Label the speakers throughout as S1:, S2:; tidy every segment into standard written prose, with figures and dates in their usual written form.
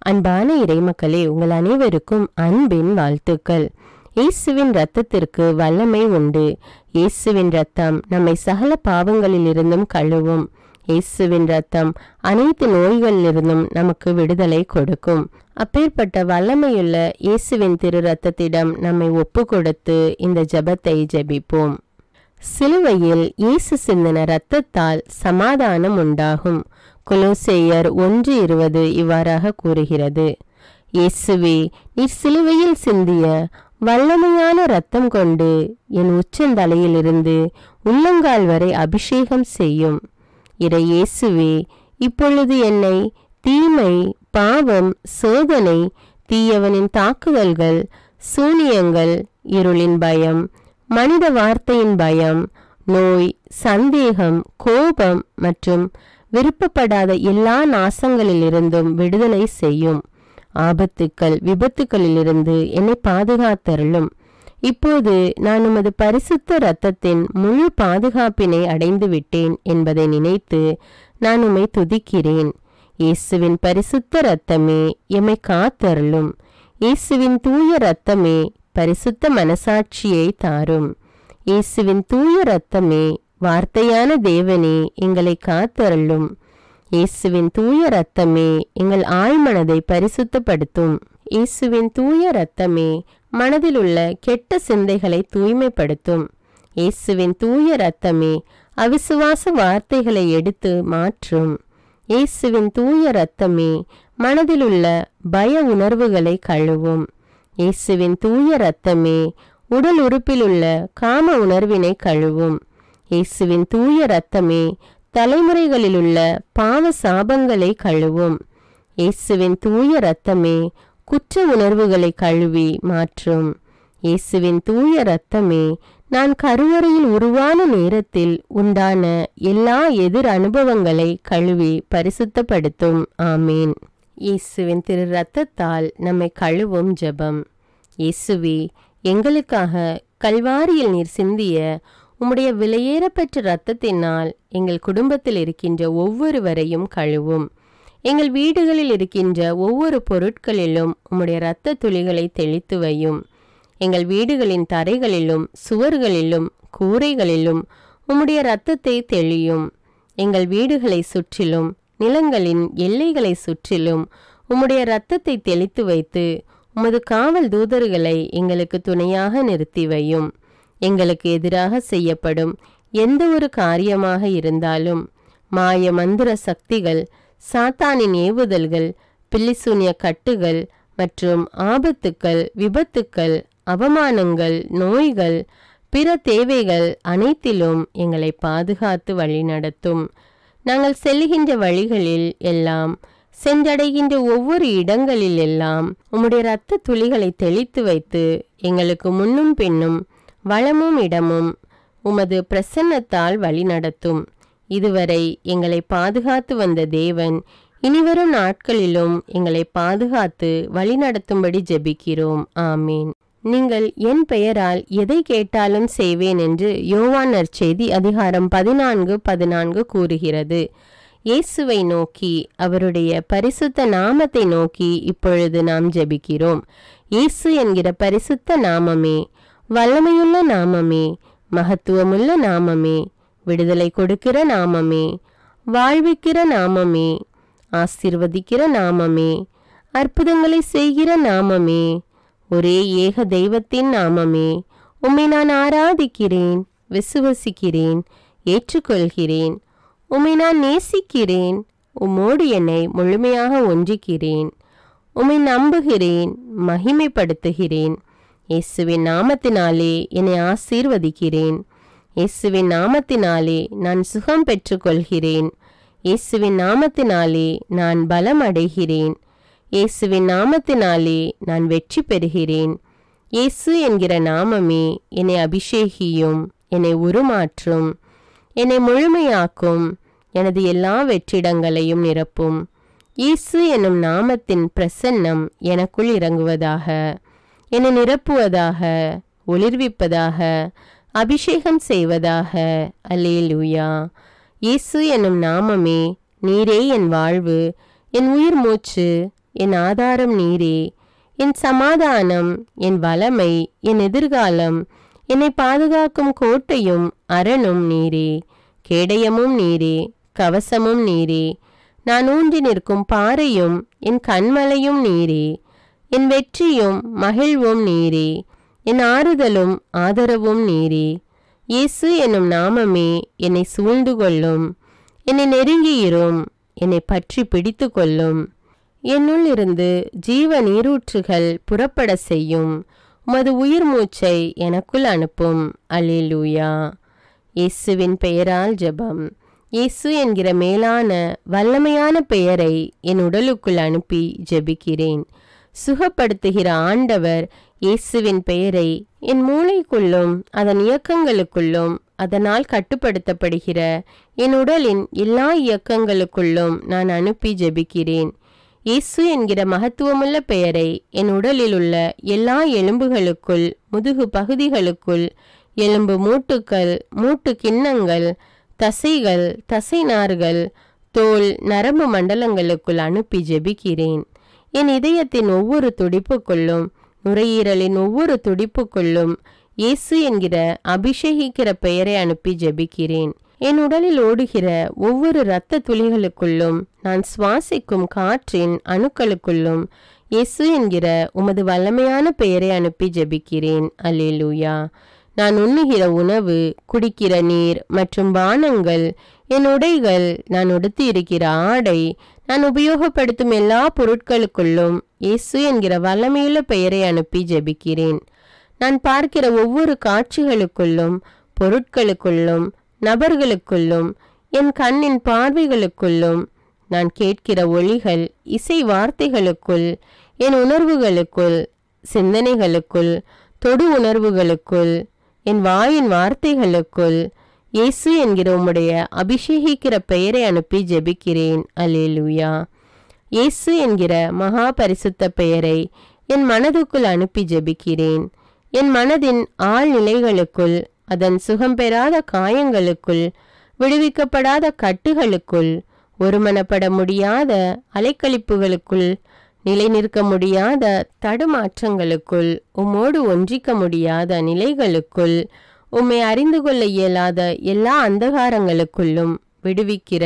S1: அன்பான இறைமக்களே, உங்கள் அனைவருக்கும் அன்பின் வாழ்த்துக்கள். இயேசுவின் இரத்தத்திற்கு வல்லமை உண்டு. இயேசுவின் இரத்தம் நம்மை சகல பாவங்களிலிருந்தும் கழுவும். இயேசுவின் இரத்தம் அனைத்து நோய்களிலிருந்தும் நமக்கு விடுதலை கொடுக்கும். அப்பேற்பட்ட வல்லமையுள்ள இயேசுவின் திரு இரத்தத்திடம் நம்மை ஒப்பு கொடுத்து இந்த ஜெபத்தை ஜெபிப்போம். சிலுவையில் இயேசு சிந்தின இரத்தத்தால் சமாதானம் உண்டாகும். கொலோசேயர் 1:20 இவ்வாறாக கூறுகிறது. இயேசுவே, நீர் சிலுவையில் சிந்திய வல்லமையான இரத்தம் கொண்டு என் உச்சந்தலையிலிருந்து உள்ளங்கால் வரை அபிஷேகம் செய்யும். இறை இயேசுவே, இப்பொழுது என்னை தீமை, பாவம், சோதனை, தீயவனின் தாக்குதல்கள், சூனியங்கள், இருளின் பயம், மனித வார்த்தையின் பயம், நோய், சந்தேகம், கோபம் மற்றும் விருப்பப்படாத எல்லா நாசங்களிலிருந்தும் விடுதலை செய்யும். ஆபத்துக்கள், விபத்துக்களிலிருந்து என்னை பாதுகாத்தருளும். இப்போது நான் உமது பரிசுத்த இரத்தத்தின் முழு பாதுகாப்பினை அடைந்து விட்டேன் என்பதை நினைத்து நான் உம்மை துதிக்கிறேன். இயேசுவின் பரிசுத்த இரத்தமே எம்மை காத்தருளும். இயேசுவின் தூய இரத்தமே பரிசுத்த மனசாட்சியை தாரும். இயேசுவின் தூய இரத்தமே வார்த்தையான தேவனே எங்களை காத்தருளும். இயேசுவின் தூய இரத்தமே எங்கள் ஆழ்மனதை பரிசுத்தப்படுத்தும். இயேசுவின் தூய இரத்தமே மனதில் உள்ள கெட்ட சிந்தைகளை தூய்மைப்படுத்தும். இயேசுவின் தூய இரத்தமே அவிசுவாச வார்த்தைகளை எடுத்து மாற்றும். இயேசுவின் தூய இரத்தமே மனதில் உள்ள பய உணர்வுகளை கழுவும். இயேசுவின் தூய இரத்தமே உடல் உறுப்பிலுள்ள காம உணர்வினை கழுவும். இயேசுவின் தூய இரத்தமே தலைமுறைகளிலுள்ள பாவ சாபங்களை கழுவும். இயேசுவின் தூய இரத்தமே குற்ற உணர்வுகளை கழுவி மாற்றும். இயேசுவின் தூய இரத்தமே நான் கருவறையில் உருவான நேரத்தில் உண்டான எல்லா எதிர் அனுபவங்களை கழுவி பரிசுத்தப்படுத்தும். ஆமீன். இயேசுவின் திரு இரத்தத்தால் நம்மை கழுவும் ஜெபம். இயேசுவே, எங்களுக்காக கல்வாரியில் நீர் சிந்திய உம்முடைய விலையேறப்பெற்ற இரத்தத்தினால் எங்கள் குடும்பத்தில் இருக்கின்ற ஒவ்வொருவரையும் கழுவும். எங்கள் வீடுகளில் இருக்கின்ற ஒவ்வொரு பொருட்களிலும் உம்முடைய இரத்த துளிகளை தெளித்து வையும். எங்கள் வீடுகளின் தரைகளிலும் சுவர்களிலும் கூரைகளிலும் உம்முடைய இரத்தத்தை தெளியும். எங்கள் வீடுகளை சுற்றிலும் நிலங்களின் எல்லைகளை சுற்றிலும் உம்முடைய இரத்தத்தை தெளித்து வைத்து உமது காவல் தூதர்களை எங்களுக்கு துணையாக நிறுத்தி வையும். எங்களுக்கு எதிராக செய்யப்படும் எந்த ஒரு காரியமாக இருந்தாலும் மாய மந்திர சக்திகள், சாத்தானின் ஏவுதல்கள், பில்லிசூனிய கட்டுகள் மற்றும் ஆபத்துக்கள், விபத்துக்கள், அவமானங்கள், நோய்கள், பிற தேவைகள் அனைத்திலும் எங்களை பாதுகாத்து வழிநடத்தும். நாங்கள் செல்லுகின்ற வழிகளில் எல்லாம், சென்றடைகின்ற ஒவ்வொரு இடங்களில் எல்லாம் உம்முடைய இரத்த துளிகளை தெளித்து வைத்து எங்களுக்கு முன்னும் பின்னும் வளமும் இடமும் உமது பிரசன்னத்தால் வழிநடத்தும். இதுவரை எங்களை பாதுகாத்து வந்த தேவன் இனிவரும் நாட்களிலும் எங்களை பாதுகாத்து வழிநடத்தும்படி ஜெபிக்கிறோம். ஆமீன். நீங்கள் என் பெயரால் எதை கேட்டாலும் செய்வேன் என்று யோவான் நற்செய்தி அதிகாரம் 14:14 கூறுகிறது. இயேசுவை நோக்கி, அவருடைய பரிசுத்த நாமத்தை நோக்கி இப்பொழுது நாம் ஜெபிக்கிறோம். இயேசு என்கிற பரிசுத்த நாமமே, வல்லமையுள்ள நாமமே, மகத்துவமுள்ள நாமமே, விடுதலை கொடுக்கிற நாமமே, வாழ்விக்கிற நாமமே, ஆசீர்வதிக்கிற நாமமே, அற்புதங்களை செய்கிற நாமமே, ஒரே ஏக தெய்வத்தின் நாமமே, உம்மை நான் ஆராதிக்கிறேன், விசுவசிக்கிறேன், ஏற்றுக்கொள்கிறேன். உம்மை நான் நேசிக்கிறேன். உம்மோடு என்னை முழுமையாக ஒன்றிக்கிறேன். உம்மை நம்புகிறேன், மகிமைப்படுத்துகிறேன். இயேசுவின் நாமத்தினாலே என்னை ஆசீர்வதிக்கிறேன். இயேசுவின் நாமத்தினாலே நான் சுகம் பெற்றுக்கொள்கிறேன். இயேசுவின் நாமத்தினாலே நான் பலம் அடைகிறேன். இயேசுவின் நாமத்தினாலே நான் வெற்றி பெறுகிறேன். இயேசு என்கிற நாமமே என்னை அபிஷேகியும், என்னை உருமாற்றும், என்னை முழுமையாக்கும், எனது எல்லா வெற்றிடங்களையும் நிரப்பும். இயேசு என்னும் நாமத்தின் பிரசன்னம் எனக்குள் இறங்குவதாக, என்னை நிரப்புவதாக, ஒளிர்விப்பதாக, அபிஷேகம் செய்வதாக. அல்லேலூயா. இயேசு என்னும் நாமமே, நீரே என் வாழ்வு, என் உயிர் மூச்சு, என் ஆதாரம் நீரே. என் சமாதானம், என் வளமை, என் எதிர்காலம், என்னை பாதுகாக்கும் கோட்டையும் அரணும் நீரே. கேடயமும் நீரே, கவசமும் நீரே. நான் ஊன்றி நிற்கும் பாறையும் என் கண்மலையும் நீரே. என் வெற்றியும் மகிழ்வும் நீரே. என் ஆறுதலும் ஆதரவும் நீரே. இயேசு என்னும் நாமமே என்னை சூழ்ந்து கொள்ளும். என்னை நெருங்கியிரும், என்னை பற்றி பிடித்து கொள்ளும். என்னுள் இருந்து ஜீவ நீரூற்றுகள் புறப்பட செய்யும். உமது உயிர் மூச்சை எனக்குள் அனுப்பும். அல்லேலூயா. இயேசுவின் பெயரால் ஜெபம். இயேசு என்கிற மேலான வல்லமையான பெயரை என் உடலுக்குள் அனுப்பி ஜெபிக்கிறேன். சுகப்படுத்துகிற ஆண்டவர் இயேசுவின் பெயரை என் மூளைக்குள்ளும் அதன் இயக்கங்களுக்குள்ளும் அதனால் கட்டுப்படுத்தப்படுகிற என் உடலின் எல்லா இயக்கங்களுக்குள்ளும் நான் அனுப்பி ஜெபிக்கிறேன். இயேசு என்கிற மகத்துவமுள்ள பெயரை என் உடலில் உள்ள எல்லா எலும்புகளுக்குள், முதுகு பகுதிகளுக்குள், எலும்பு மூட்டுக்கள், மூட்டு கிண்ணங்கள், தசைகள், தசைநார்கள், தோல், நரம்பு மண்டலங்களுக்குள் அனுப்பி ஜெபிக்கிறேன். என் இதயத்தின் ஒவ்வொரு துடிப்புக்குள்ளும், நுரையீரலின் ஒவ்வொரு துடிப்புக்குள்ளும் இயேசு என்கிற அபிஷேகிக்கிற பெயரை அனுப்பி ஜெபிக்கிறேன். என் உடலில் ஓடுகிற ஒவ்வொரு இரத்த துளிகளுக்குள்ளும், நான் சுவாசிக்கும் காற்றின் அணுக்களுக்குள்ளும் இயேசு என்கிற உமது வல்லமையான பெயரை அனுப்பி ஜெபிக்கிறேன். அல்லேலூயா. நான் உண்ணுகிற உணவு, குடிக்கிற நீர் மற்றும் பானங்கள், என் உடைகள், நான் உடுத்தி இருக்கிற ஆடை, நான் உபயோகப்படுத்தும் எல்லா பொருட்களுக்குள்ளும் இயேசு என்கிற வல்லமையுள்ள பெயரை அனுப்பி ஜெபிக்கிறேன். நான் பார்க்கிற ஒவ்வொரு காட்சிகளுக்குள்ளும், பொருட்களுக்குள்ளும், நபர்களுக்குள்ளும், என் கண்ணின் பார்வைகளுக்குள்ளும், நான் கேட்கிற ஒலிகள், இசை வார்த்தைகளுக்குள், என் உணர்வுகளுக்குள், சிந்தனைகளுக்குள், தொடு உணர்வுகளுக்குள், என் வாயின் வார்த்தைகளுக்குள் இயேசு என்கிற உம்முடைய அபிஷேகிக்கிற பெயரை அனுப்பி ஜெபிக்கிறேன். அல்லேலூயா. இயேசு என்கிற மகா பரிசுத்த பெயரை என் மனதுக்குள் அனுப்பி ஜெபிக்கிறேன். என் மனதின் ஆழ்நிலைகளுக்குள், அதன் சுகம் பெறாத காயங்களுக்குள், விடுவிக்கப்படாத கட்டுகளுக்குள், ஒருமனப்பட முடியாத அலைக்கழிப்புகளுக்குள், நிலை நிற்க முடியாத தடுமாற்றங்களுக்குள், உம்மோடு ஒன்றிக்க முடியாத நிலைகளுக்குள், உம்மை அறிந்து கொள்ள இயலாத எல்லா அந்தகாரங்களுக்குள்ளும் விடுவிக்கிற,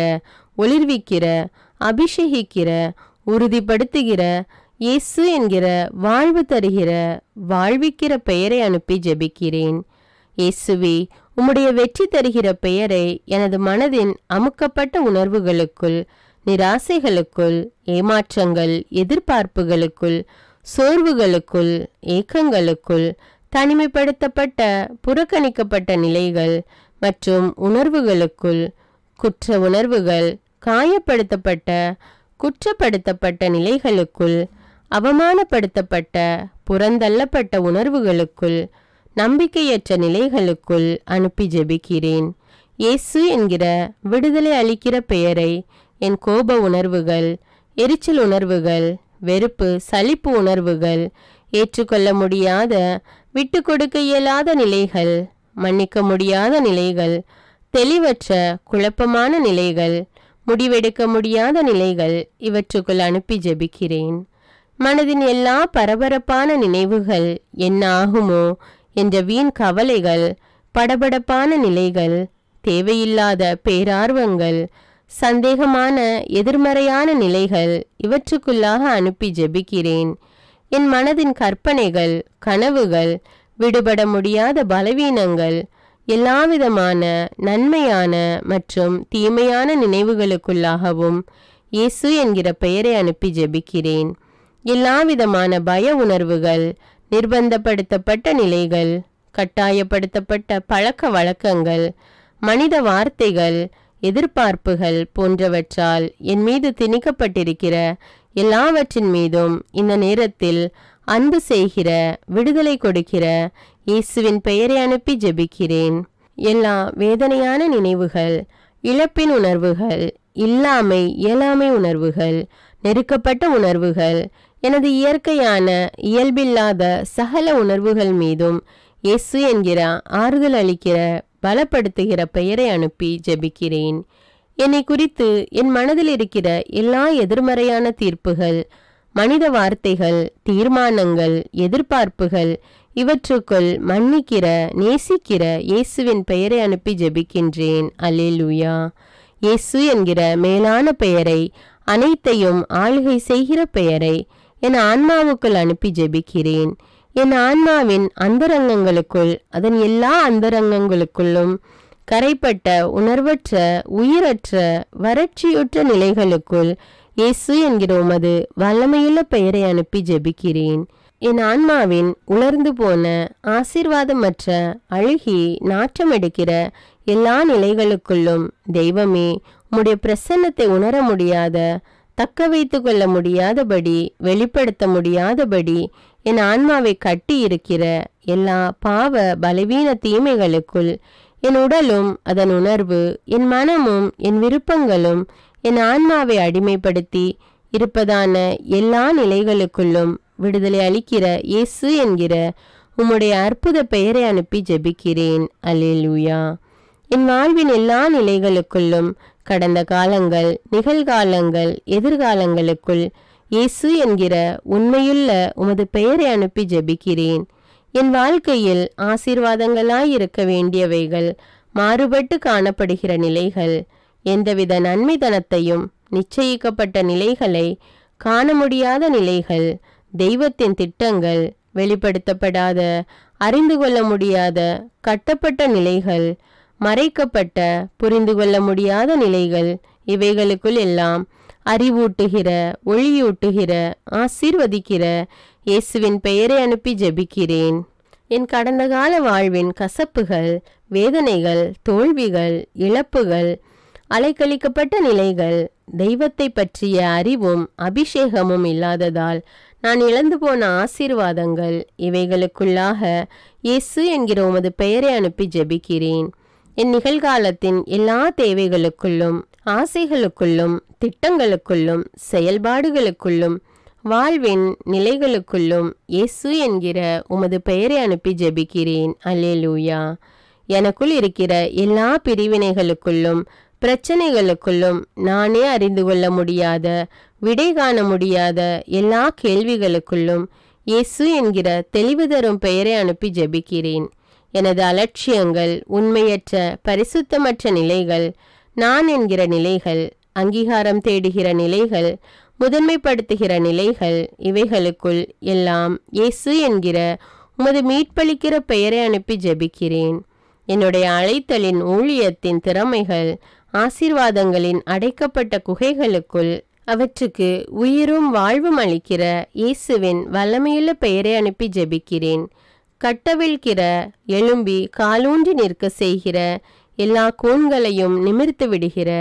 S1: ஒளிர்விக்கிற, அபிஷேகிக்கிற, உறுதிப்படுத்துகிற இயேசு என்கிற வாழ்வு தருகிற, வாழ்விக்கிற பெயரை அனுப்பி ஜெபிக்கிறேன். இயேசுவே, உம்முடைய வெற்றி தருகிற பெயரை எனது மனதின் அமுக்கப்பட்ட உணர்வுகளுக்குள், நிராசைகளுக்குள், ஏமாற்றங்கள், எதிர்பார்ப்புகளுக்குள், சோர்வுகளுக்குள், ஏக்கங்களுக்குள், தனிமைப்படுத்தப்பட்ட, புறக்கணிக்கப்பட்ட நிலைகள் மற்றும் உணர்வுகளுக்குள், குற்ற உணர்வுகள், காயப்படுத்தப்பட்ட, குற்றப்படுத்தப்பட்ட நிலைகளுக்குள், அவமானப்படுத்தப்பட்ட, புறந்தள்ளப்பட்ட உணர்வுகளுக்குள், நம்பிக்கையற்ற நிலைகளுக்குள் அனுப்பி ஜெபிக்கிறேன். இயேசு என்கிற விடுதலை அளிக்கிற பெயரை என் கோப உணர்வுகள், எரிச்சல் உணர்வுகள், வெறுப்பு, சலிப்பு உணர்வுகள், ஏற்றுக்கொள்ள முடியாத, விட்டு கொடுக்க இயலாத நிலைகள், மன்னிக்க முடியாத நிலைகள், தெளிவற்ற குழப்பமான நிலைகள், முடிவெடுக்க முடியாத நிலைகள், இவற்றுக்குள் அனுப்பி ஜெபிக்கிறேன். மனதின் எல்லா பரபரப்பான நினைவுகள், என்ன ஆகுமோ என்ற வீண் கவலைகள், படபடப்பான நிலைகள், தேவையில்லாத பேரார்வங்கள், சந்தேகமான எதிர்மறையான நிலைகள், இவற்றுக்குள்ளாக அனுப்பி ஜெபிக்கிறேன். என் மனதின் கற்பனைகள், கனவுகள், விடுபட முடியாத பலவீனங்கள், எல்லாவிதமான நன்மையான மற்றும் தீமையான நினைவுகளுக்குள்ளாகவும் இயேசு என்கிற பெயரை அனுப்பி ஜெபிக்கிறேன். எல்லாவிதமான பய உணர்வுகள், நிர்பந்தப்படுத்தப்பட்ட நிலைகள், கட்டாயப்படுத்தப்பட்ட பழக்க வழக்கங்கள், மனித வார்த்தைகள், எதிர்பார்ப்புகள் போன்றவற்றால் என் மீது திணிக்கப்பட்டிருக்கிற எல்லாவற்றின் மீதும் இந்த நேரத்தில் அன்பு செய்கிற, விடுதலை கொடுக்கிற இயேசுவின் பெயரை அனுப்பி ஜெபிக்கிறேன். எல்லா வேதனையான நினைவுகள், இழப்பின் உணர்வுகள், இல்லாமை, இயலாமை உணர்வுகள், நெருக்கப்பட்ட உணர்வுகள், எனது இயற்கையான இயல்பில்லாத சகல உணர்வுகள் மீதும் இயேசு என்கிற ஆறுதல் அளிக்கிற, பலப்படுத்துகிற பெயரை அனுப்பி ஜெபிக்கிறேன். என்னை குறித்து என் மனதில் இருக்கிற எல்லா எதிர்மறையான தீர்ப்புகள், மனித வார்த்தைகள், தீர்மானங்கள், எதிர்பார்ப்புகள் இவற்றுக்குள் மன்னிக்கிற, நேசிக்கிற இயேசுவின் பெயரை அனுப்பி ஜெபிக்கின்றேன். அல்லேலூயா. இயேசு என்கிற மேலான பெயரை, அனைத்தையும் ஆளுகை செய்கிற பெயரை என் ஆன்மாவுக்குள் அனுப்பி ஜெபிக்கிறேன். என் ஆன்மாவின் அந்தரங்கங்களுக்குள், அதன் எல்லா அந்தரங்கங்களுக்குள்ளும் கரைப்பட்ட, உணர்வற்ற, உயிரற்ற, வறட்சியுற்ற நிலைகளுக்குள் இயேசு என்கிற உமது வல்லமையுள்ள பெயரை அனுப்பி ஜெபிக்கிறேன். என் ஆன்மாவின் உலர்ந்து போன, ஆசீர்வாதமற்ற, அழுகி நாற்றமெடுக்கிற எல்லா நிலைகளுக்குள்ளும் தெய்வமே, உம்முடைய பிரசன்னத்தை உணர முடியாத, தக்க வைத்து கொள்ள முடியாதபடி, வெளிப்படுத்த முடியாதபடி என் ஆன்மாவை கட்டி இருக்கிற எல்லா பாவ பலவீன தீமைகளுக்குள் என் உடலும் அதன் உணர்வு, என் மனமும் என் விருப்பங்களும் என் ஆன்மாவை அடிமைப்படுத்தி இருப்பதான எல்லா நிலைகளுக்குள்ளும் விடுதலை அளிக்கிற இயேசு என்கிற உம்முடைய அற்புத பெயரை அனுப்பி ஜெபிக்கிறேன். அல்லேலூயா. என் வாழ்வின் எல்லா நிலைகளுக்குள்ளும், கடந்த காலங்கள், நிகழ்காலங்கள், எதிர்காலங்களுக்குள் இயேசு என்கிற உண்மையுள்ள உமது பெயரை அனுப்பி ஜெபிக்கிறேன். என் வாழ்க்கையில் ஆசீர்வாதங்களாயிருக்க வேண்டியவைகள் மாறுபட்டு காணப்படுகிற நிலைகள், எந்தவித நன்மைதனத்தையும் நிச்சயிக்கப்பட்ட நிலைகளை காண முடியாத நிலைகள், தெய்வத்தின் திட்டங்கள் வெளிப்படுத்தப்படாத, அறிந்து கொள்ள முடியாத, கட்டப்பட்ட நிலைகள், மறைக்கப்பட்ட, புரிந்து கொள்ள முடியாத நிலைகள், இவைகளுக்குள் எல்லாம் அறிவூட்டுகிற, ஒளியூட்டுகிற, ஆசீர்வதிக்கிற இயேசுவின் பெயரை அனுப்பி ஜெபிக்கிறேன். என் கடந்த கால வாழ்வின் கசப்புகள், வேதனைகள், தோல்விகள், இழப்புகள், அலைக்கழிக்கப்பட்ட நிலைகள், தெய்வத்தை பற்றிய அறிவும் அபிஷேகமும் இல்லாததால் நான் இழந்து போன ஆசீர்வாதங்கள், இவைகளுக்குள்ளாக இயேசு என்கிற உமது பெயரை அனுப்பி ஜெபிக்கிறேன். என் நிகழ்காலத்தின் எல்லா தேவைகளுக்குள்ளும், ஆசைகளுக்குள்ளும், திட்டங்களுக்குள்ளும், செயல்பாடுகளுக்குள்ளும், வாழ்வின் நிலைகளுக்குள்ளும் இயேசு என்கிற உமது பெயரை அனுப்பி ஜெபிக்கிறேன். அல்லேலூயா. எனக்குள் இருக்கிற எல்லா பிரிவினைகளுக்குள்ளும், பிரச்சனைகளுக்குள்ளும், நானே அறிந்து கொள்ள முடியாத, விடை காண முடியாத எல்லா கேள்விகளுக்குள்ளும் இயேசு என்கிற தெளிவு தரும் பெயரை அனுப்பி ஜெபிக்கிறேன். எனது அலட்சியங்கள், உண்மையற்ற, பரிசுத்தமற்ற நிலைகள், நான் என்கிற நிலைகள், அங்கீகாரம் தேடுகிற நிலைகள், முதன்மைப்படுத்துகிற நிலைகள், இவைகளுக்குள் எல்லாம் இயேசு என்கிற உமது மீட்பளிக்கிற பெயரை அனுப்பி ஜெபிக்கிறேன். என்னுடைய அழைத்தலின், ஊழியத்தின் திறமைகள், ஆசீர்வாதங்களின் அடைக்கப்பட்ட குகைகளுக்குள் அவற்றுக்கு உயிரும் வாழ்வும் அளிக்கிற இயேசுவின் வல்லமையுள்ள பெயரை அனுப்பி ஜெபிக்கிறேன். கட்டவிழ்கிற, எழும்பி காலூன்றி நிற்க செய்கிற எல்லா கூண்களையும் நிமிர்த்து விடுகிற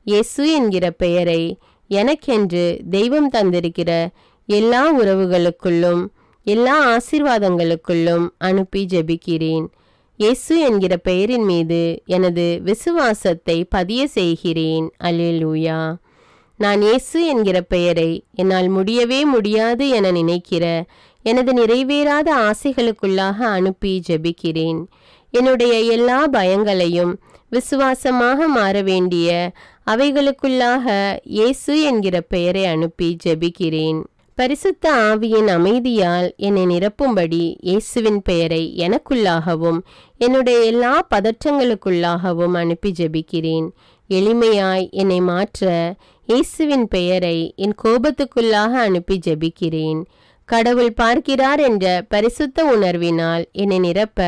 S1: இயேசு என்கிற பெயரை எனக்கென்று தெய்வம் தந்திருக்கிற எல்லா உறவுகளுக்குள்ளும், எல்லா ஆசீர்வாதங்களுக்குள்ளும் அனுப்பி ஜெபிக்கிறேன். இயேசு என்கிற பெயரின் மீது எனது விசுவாசத்தை பதிய செய்கிறேன். அல்லேலூயா. நான் இயேசு என்கிற பெயரை என்னால் முடியவே முடியாது என நினைக்கிற எனது நிறைவேறாத ஆசைகளுக்குள்ளாக அனுப்பி ஜெபிக்கிறேன். என்னுடைய எல்லா பயங்களையும் விசுவாசமாக மாற வேண்டிய அவைகளுக்குள்ளாக இயேசு என்கிற பெயரை அனுப்பி ஜெபிக்கிறேன். பரிசுத்த ஆவியின் அமைதியால் என்னை நிரப்பும்படி இயேசுவின் பெயரை எனக்குள்ளாகவும் என்னுடைய எல்லா பதற்றங்களுக்குள்ளாகவும் அனுப்பி ஜெபிக்கிறேன். எளிமையாய் என்னை மாற்ற இயேசுவின் பெயரை என் கோபத்துக்குள்ளாக அனுப்பி ஜெபிக்கிறேன். கடவுள் பார்க்கிறார் என்ற பரிசுத்த உணர்வினால் என்னை நிரப்ப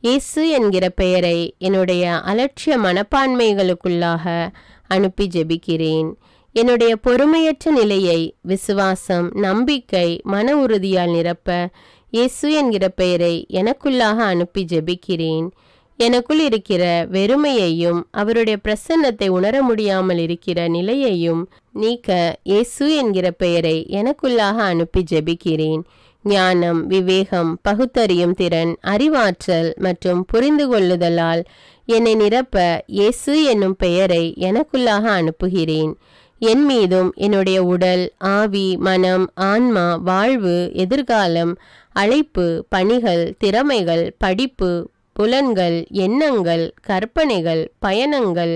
S1: இயேசு என்கிற பெயரை என்னுடைய அலட்சிய மனப்பான்மைகளுக்குள்ளாக அனுப்பி ஜெபிக்கிறேன். என்னுடைய பொறுமையற்ற நிலையை விசுவாசம், நம்பிக்கை, மன உறுதியால் நிரப்ப இயேசு என்கிற பெயரை எனக்குள்ளாக அனுப்பி ஜெபிக்கிறேன். எனக்குள் இருக்கிற வெறுமையையும் அவருடைய பிரசன்னத்தை உணர முடியாமல் இருக்கிற நிலையையும் நீக்க இயேசு என்கிற பெயரை எனக்குள்ளாக அனுப்பி ஜெபிக்கிறேன். ஞானம், விவேகம், பகுத்தறியும் திறன், அறிவாற்றல் மற்றும் புரிந்து கொள்ளுதலால் என்னை நிரப்ப இயேசு என்னும் பெயரை எனக்குள்ளாக அனுப்புகிறேன். என் மீதும் என்னுடைய உடல், ஆவி, மனம், ஆன்மா, வாழ்வு, எதிர்காலம், அழைப்பு, பணிகள், திறமைகள், படிப்பு, புலன்கள், எண்ணங்கள், கற்பனைகள், பயணங்கள்,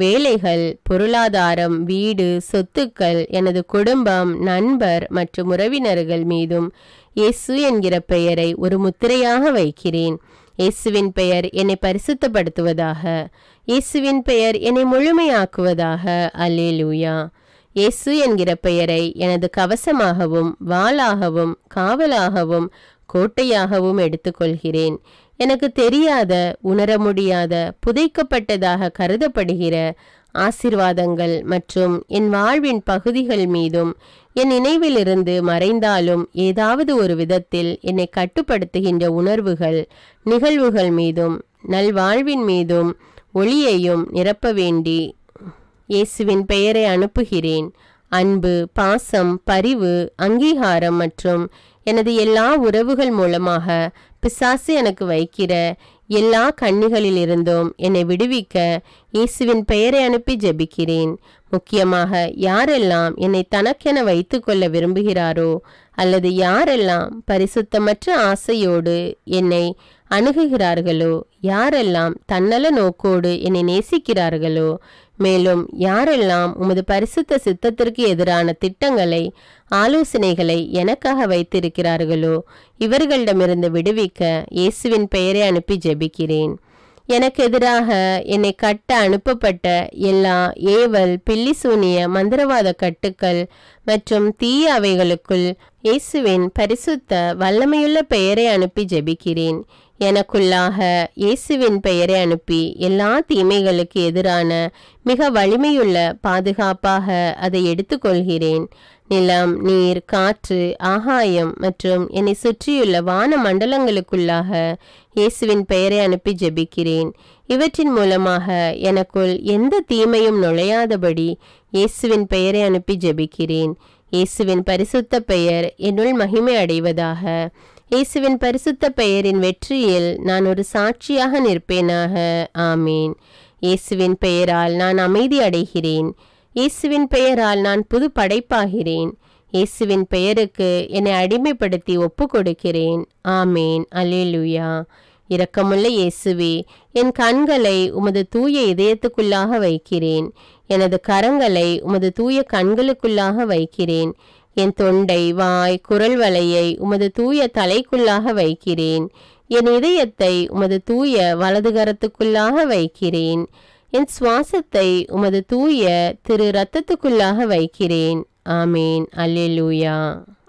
S1: வேலைகள், பொருளாதாரம், வீடு, சொத்துக்கள், எனது குடும்பம், நண்பர் மற்றும் உறவினர்கள் மீதும் இயேசு என்கிற பெயரை ஒரு முத்திரையாக வைக்கிறேன். இயேசுவின் பெயர் என்னை பரிசுத்தப்படுத்துவதாக. இயேசுவின் பெயர் என்னை முழுமையாக்குவதாக. அல்லேலூயா. இயேசு என்கிற பெயரை எனது கவசமாகவும் வாளாகவும் காவலாகவும் கோட்டையாகவும் எடுத்துக்கொள்கிறேன். எனக்கு தெரியாத, உணர முடியாத, புதைக்கப்பட்டதாக கருதப்படுகிற ஆசீர்வாதங்கள் மற்றும் என் வாழ்வின் பகுதிகள் மீதும் என் நினைவிலிருந்து மறைந்தாலும் ஏதாவது ஒரு விதத்தில் என்னை கட்டுப்படுத்துகின்ற உணர்வுகள், நிகழ்வுகள் மீதும் நல்வாழ்வின் மீதும் ஒளியையும் நிரப்ப வேண்டி இயேசுவின் பெயரை அனுப்புகிறேன். அன்பு, பாசம், பரிவு, அங்கீகாரம் மற்றும் எனது எல்லா உறவுகள் மூலமாக பிசாசு எனக்கு வைக்கிற எல்லா கண்ணிகளிலிருந்தும் என்னை விடுவிக்க இயேசுவின் பெயரை அனுப்பி ஜெபிக்கிறேன். முக்கியமாக யாரெல்லாம் என்னை தனக்கென வைத்து கொள்ள விரும்புகிறாரோ அல்லது யாரெல்லாம் பரிசுத்தமற்ற ஆசையோடு என்னை அணுகுகிறார்களோ, யாரெல்லாம் தன்னல நோக்கோடு என்னை நேசிக்கிறார்களோ, மேலும் யாரெல்லாம் உமது பரிசுத்த சித்தத்திற்கு எதிரான திட்டங்களை, ஆலோசனைகளை எனக்காக வைத்திருக்கிறார்களோ, இவர்களிடமிருந்து விடுவிக்க இயேசுவின் பெயரை அனுப்பி ஜெபிக்கிறேன். எனக்கு எதிராக என்னை கட்ட அனுப்பப்பட்ட எல்லா ஏவல், பில்லிசூனிய, மந்திரவாத கட்டுக்கள் மற்றும் தீய அவைகளுக்குள் இயேசுவின் பரிசுத்த வல்லமையுள்ள பெயரை அனுப்பி ஜெபிக்கிறேன். எனக்குள்ளாக இயேசுவின் பெயரை அனுப்பி எல்லா தீமைகளுக்கு எதிரான மிக வலிமையுள்ள பாதுகாப்பாக அதை எடுத்துக்கொள்கிறேன். நிலம், நீர், காற்று, ஆகாயம் மற்றும் என்னை சுற்றியுள்ள வான மண்டலங்களுக்குள்ளாக இயேசுவின் பெயரை அனுப்பி ஜெபிக்கிறேன். இவற்றின் மூலமாக எனக்குள் எந்த தீமையும் நுழையாதபடி இயேசுவின் பெயரை அனுப்பி ஜெபிக்கிறேன். இயேசுவின் பரிசுத்த பெயர் என்னுள் மகிமை அடைவதாக. இயேசுவின் பரிசுத்த பெயரின் வெற்றியில் நான் ஒரு சாட்சியாக நிற்பேனாக. ஆமீன். இயேசுவின் பெயரால் நான் அமைதி அடைகிறேன். இயேசுவின் பெயரால் நான் புது படைப்பாகிறேன். இயேசுவின் பெயருக்கு என்னை அடிமைப்படுத்தி ஒப்பு கொடுக்கிறேன். ஆமீன். அல்லேலூயா. இரக்கமுள்ள இயேசுவே, என் கண்களை உமது தூய இதயத்துக்குள்ளாக வைக்கிறேன். எனது கரங்களை உமது தூய கண்களுக்குள்ளாக வைக்கிறேன். என் தொண்டை, வாய், குரல் வலையை உமது தூய தலைக்குள்ளாக வைக்கிறேன். என் இதயத்தை உமது தூய வலதுகரத்துக்குள்ளாக வைக்கிறேன். என் சுவாசத்தை உமது தூய திரு இரத்தத்துக்குள்ளாக வைக்கிறேன். ஆமீன். அல்லேலூயா.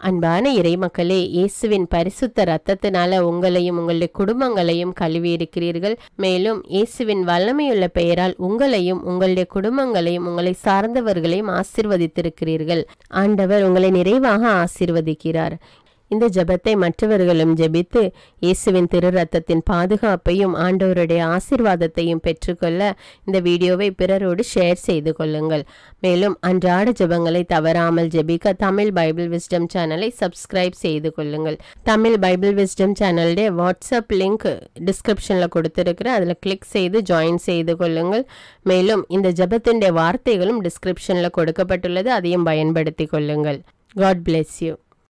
S1: அன்பான இறைமக்களே, இயேசுவின் பரிசுத்த இரத்தத்தினால உங்களையும் உங்களுடைய குடும்பங்களையும் கழுவி இருக்கிறீர்கள். மேலும் இயேசுவின் வல்லமையுள்ள பெயரால் உங்களையும் உங்களுடைய குடும்பங்களையும் உங்களை சார்ந்தவர்களையும் ஆசீர்வதித்திருக்கிறீர்கள். ஆண்டவர் உங்களை நிறைவாக ஆசீர்வதிக்கிறார். இந்த ஜெபத்தை மற்றவர்களும் ஜெபித்து இயேசுவின் திரு ரத்தத்தின் பாதுகாப்பையும் ஆண்டவருடைய ஆசீர்வாதத்தையும் பெற்றுக்கொள்ள இந்த வீடியோவை பிறரோடு ஷேர் செய்து கொள்ளுங்கள். மேலும் அன்றாட ஜெபங்களை தவறாமல் ஜெபிக்க தமிழ் பைபிள் விஸ்டம் சேனலை சப்ஸ்கிரைப் செய்து கொள்ளுங்கள். தமிழ் பைபிள் விஸ்டம் சேனலுடைய வாட்ஸ்அப் லிங்க் டிஸ்கிரிப்ஷனில் கொடுத்துருக்கிறேன். அதில் கிளிக் செய்து ஜாயின் செய்து கொள்ளுங்கள். மேலும் இந்த ஜெபத்தினுடைய வார்த்தைகளும் டிஸ்கிரிப்ஷனில் கொடுக்கப்பட்டுள்ளது. அதையும் பயன்படுத்தி கொள்ளுங்கள். God bless you.